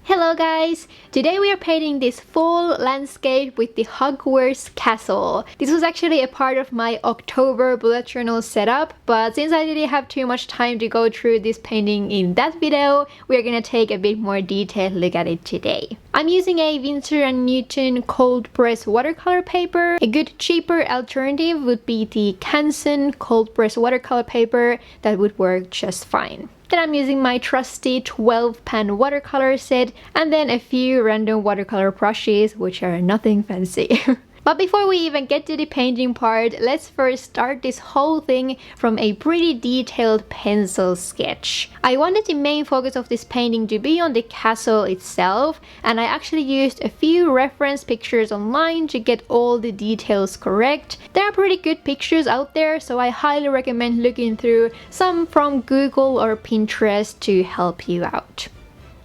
Hello guys! Today we are painting this fall landscape with the Hogwarts castle. This was actually a part of my October bullet journal setup, but since I didn't have too much time to go through this painting in that video, we are gonna take a bit more detailed look at it today. I'm using a Winsor Newton cold press watercolor paper. A good cheaper alternative would be the Canson cold press watercolor paper that would work just fine. Then I'm using my trusty 12 pan watercolor set and then a few random watercolor brushes, which are nothing fancy. But before we even get to the painting part, let's first start this whole thing from a pretty detailed pencil sketch. I wanted the main focus of this painting to be on the castle itself, and I actually used a few reference pictures online to get all the details correct. There are pretty good pictures out there, so I highly recommend looking through some from Google or Pinterest to help you out.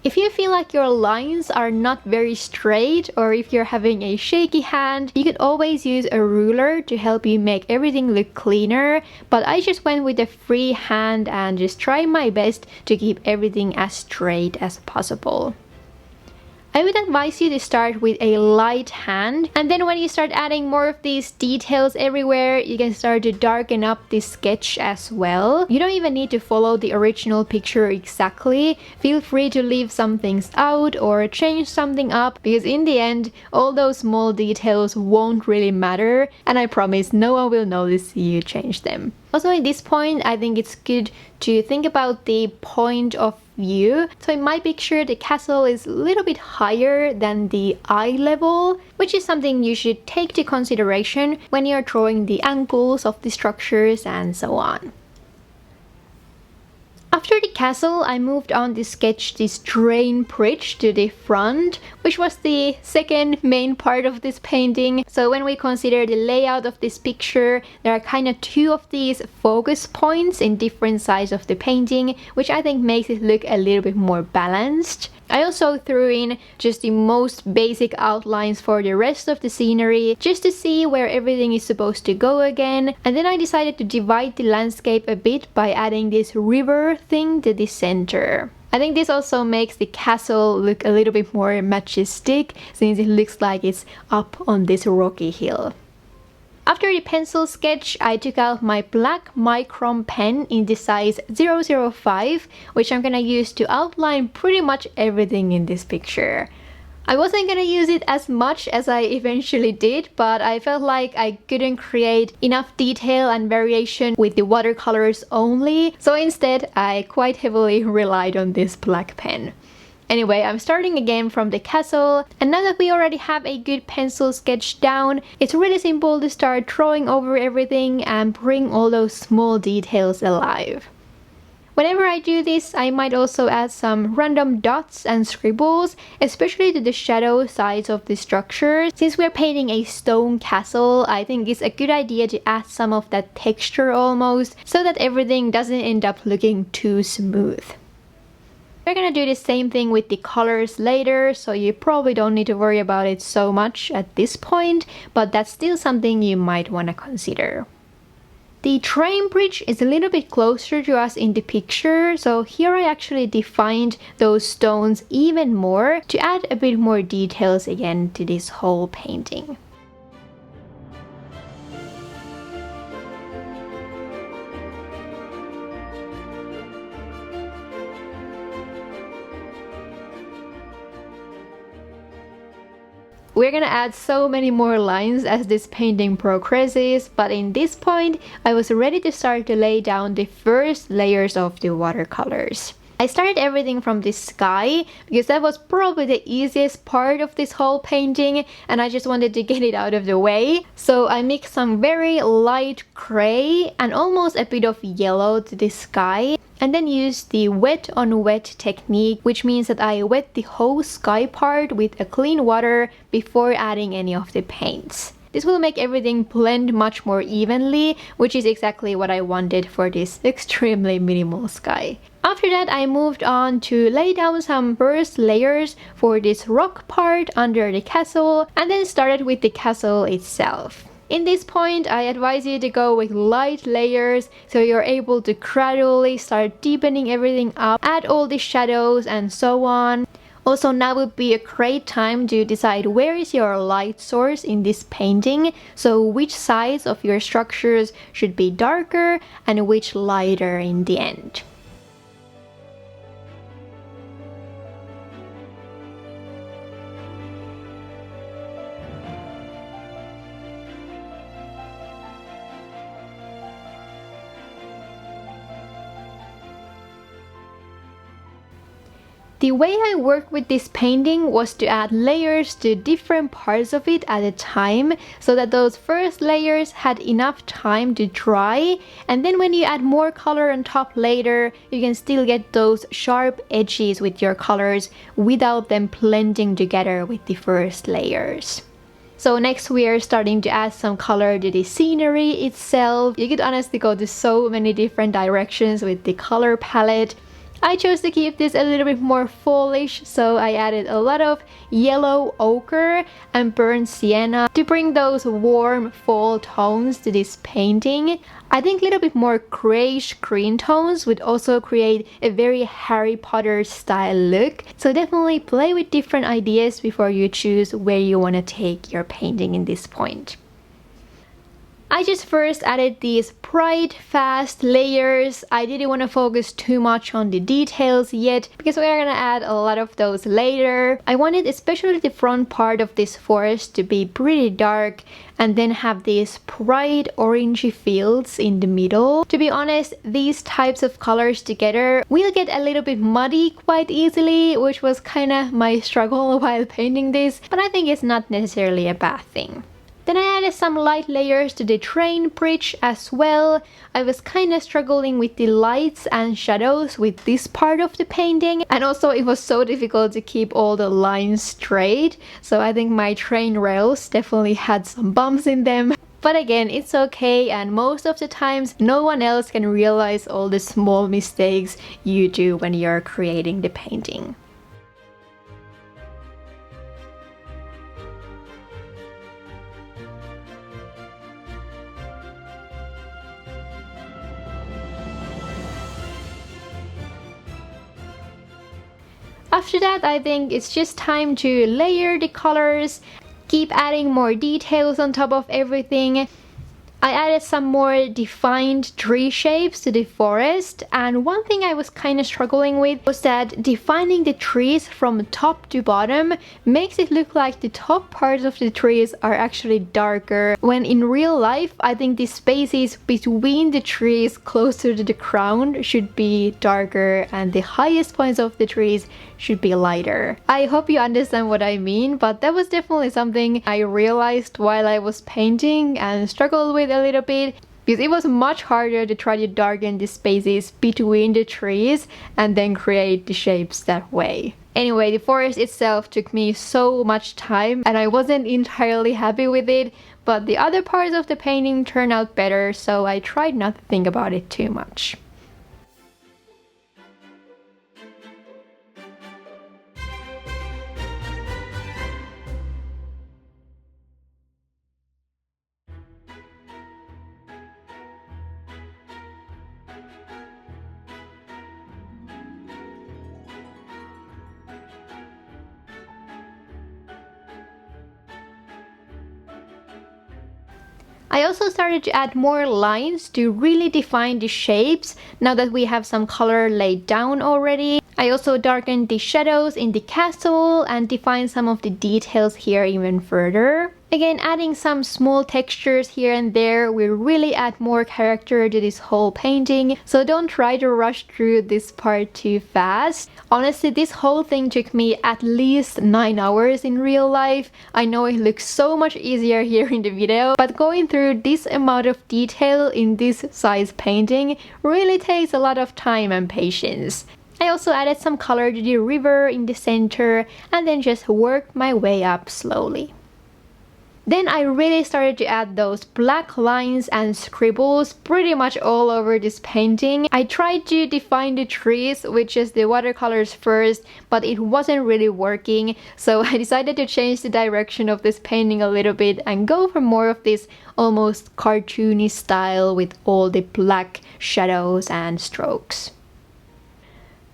If you feel like your lines are not very straight, or if you're having a shaky hand, you could always use a ruler to help you make everything look cleaner, but I just went with a free hand and just tried my best to keep everything as straight as possible. I would advise you to start with a light hand, and then when you start adding more of these details everywhere, you can start to darken up this sketch as well. You don't even need to follow the original picture exactly. Feel free to leave some things out or change something up, because in the end, all those small details won't really matter, and I promise no one will notice you change them. Also at this point, I think it's good to think about the point of view. So in my picture, the castle is a little bit higher than the eye level, which is something you should take into consideration when you're drawing the angles of the structures and so on. After the castle, I moved on to sketch this train bridge to the front, which was the second main part of this painting. So when we consider the layout of this picture, there are kind of two of these focus points in different sides of the painting, which I think makes it look a little bit more balanced. I also threw in just the most basic outlines for the rest of the scenery, just to see where everything is supposed to go again. And then I decided to divide the landscape a bit by adding this river thing to the center. I think this also makes the castle look a little bit more majestic, since it looks like it's up on this rocky hill. After the pencil sketch, I took out my black micron pen in the size 005, which I'm gonna use to outline pretty much everything in this picture. I wasn't gonna use it as much as I eventually did, but I felt like I couldn't create enough detail and variation with the watercolors only, so instead I quite heavily relied on this black pen. Anyway, I'm starting again from the castle, and now that we already have a good pencil sketch down, it's really simple to start drawing over everything and bring all those small details alive. Whenever I do this, I might also add some random dots and scribbles, especially to the shadow sides of the structure. Since we're painting a stone castle, I think it's a good idea to add some of that texture almost, so that everything doesn't end up looking too smooth. We're gonna do the same thing with the colors later, so you probably don't need to worry about it so much at this point, but that's still something you might want to consider. The train bridge is a little bit closer to us in the picture, so here I actually defined those stones even more to add a bit more details again to this whole painting. We're gonna add so many more lines as this painting progresses, but in this point, I was ready to start to lay down the first layers of the watercolors. I started everything from the sky, because that was probably the easiest part of this whole painting, and I just wanted to get it out of the way. So I mixed some very light gray and almost a bit of yellow to the sky, and then used the wet on wet technique, which means that I wet the whole sky part with a clean water before adding any of the paints. This will make everything blend much more evenly, which is exactly what I wanted for this extremely minimal sky. After that, I moved on to lay down some first layers for this rock part under the castle, and then started with the castle itself. In this point, I advise you to go with light layers so you're able to gradually start deepening everything up, add all the shadows and so on. Also, now would be a great time to decide where is your light source in this painting, so which sides of your structures should be darker and which lighter in the end. The way I worked with this painting was to add layers to different parts of it at a time, so that those first layers had enough time to dry, and then when you add more color on top later, you can still get those sharp edges with your colors without them blending together with the first layers. So next we are starting to add some color to the scenery itself. You could honestly go to so many different directions with the color palette. I chose to keep this a little bit more fallish, so I added a lot of yellow ochre and burnt sienna to bring those warm fall tones to this painting. I think a little bit more grayish green tones would also create a very Harry Potter style look. So definitely play with different ideas before you choose where you want to take your painting in this point. I just first added these bright, fast layers. I didn't want to focus too much on the details yet because we are gonna add a lot of those later. I wanted especially the front part of this forest to be pretty dark and then have these bright orangey fields in the middle. To be honest, these types of colors together will get a little bit muddy quite easily, which was kinda my struggle while painting this, but I think it's not necessarily a bad thing. Then I added some light layers to the train bridge as well. I was kind of struggling with the lights and shadows with this part of the painting, and also it was so difficult to keep all the lines straight, so I think my train rails definitely had some bumps in them. But again, it's okay, and most of the times no one else can realize all the small mistakes you do when you're creating the painting. After that, I think it's just time to layer the colors, keep adding more details on top of everything. I added some more defined tree shapes to the forest, and one thing I was kind of struggling with was that defining the trees from top to bottom makes it look like the top parts of the trees are actually darker, when in real life I think the spaces between the trees closer to the ground should be darker and the highest points of the trees should be lighter. I hope you understand what I mean, but that was definitely something I realized while I was painting and struggled with a little bit, because it was much harder to try to darken the spaces between the trees and then create the shapes that way. Anyway, the forest itself took me so much time and I wasn't entirely happy with it, but the other parts of the painting turned out better, so I tried not to think about it too much. I also started to add more lines to really define the shapes now that we have some color laid down already. I also darkened the shadows in the castle and defined some of the details here even further. Again, adding some small textures here and there will really add more character to this whole painting, so don't try to rush through this part too fast. Honestly, this whole thing took me at least 9 hours in real life. I know it looks so much easier here in the video, but going through this amount of detail in this size painting really takes a lot of time and patience. I also added some color to the river in the center and then just worked my way up slowly. Then I really started to add those black lines and scribbles pretty much all over this painting. I tried to define the trees with just the watercolors first, but it wasn't really working, so I decided to change the direction of this painting a little bit and go for more of this almost cartoony style with all the black shadows and strokes.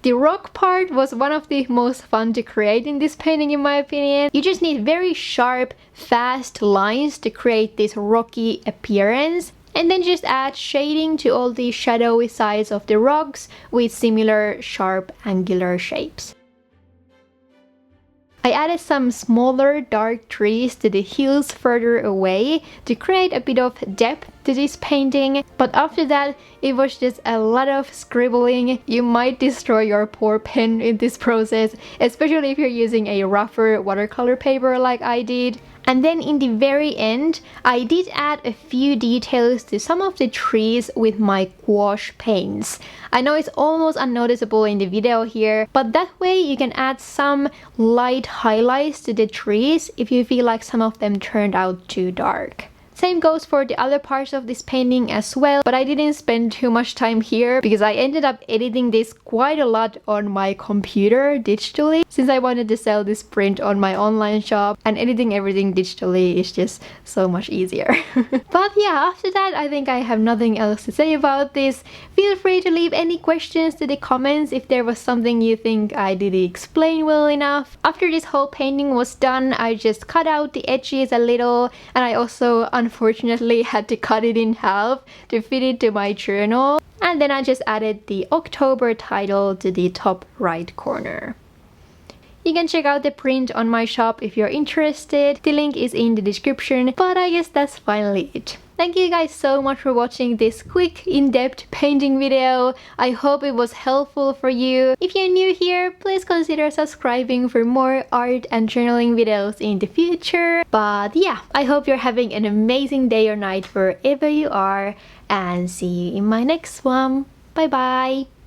The rock part was one of the most fun to create in this painting in my opinion. You just need very sharp, fast lines to create this rocky appearance. And then just add shading to all the shadowy sides of the rocks with similar sharp angular shapes. I added some smaller dark trees to the hills further away to create a bit of depth to this painting, but after that it was just a lot of scribbling. You might destroy your poor pen in this process, especially if you're using a rougher watercolor paper like I did. And then in the very end, I did add a few details to some of the trees with my gouache paints. I know it's almost unnoticeable in the video here, but that way you can add some light highlights to the trees if you feel like some of them turned out too dark. Same goes for the other parts of this painting as well, but I didn't spend too much time here because I ended up editing this quite a lot on my computer digitally, since I wanted to sell this print on my online shop, and editing everything digitally is just so much easier. But yeah, after that I think I have nothing else to say about this. Feel free to leave any questions to the comments if there was something you think I didn't explain well enough. After this whole painting was done, I just cut out the edges a little, and I also unfortunately had to cut it in half to fit it to my journal. And then I just added the October title to the top right corner. You can check out the print on my shop if you're interested. The link is in the description, but I guess that's finally it. Thank you guys so much for watching this quick, in-depth painting video. I hope it was helpful for you. If you're new here, please consider subscribing for more art and journaling videos in the future. But yeah, I hope you're having an amazing day or night wherever you are, and see you in my next one. Bye bye!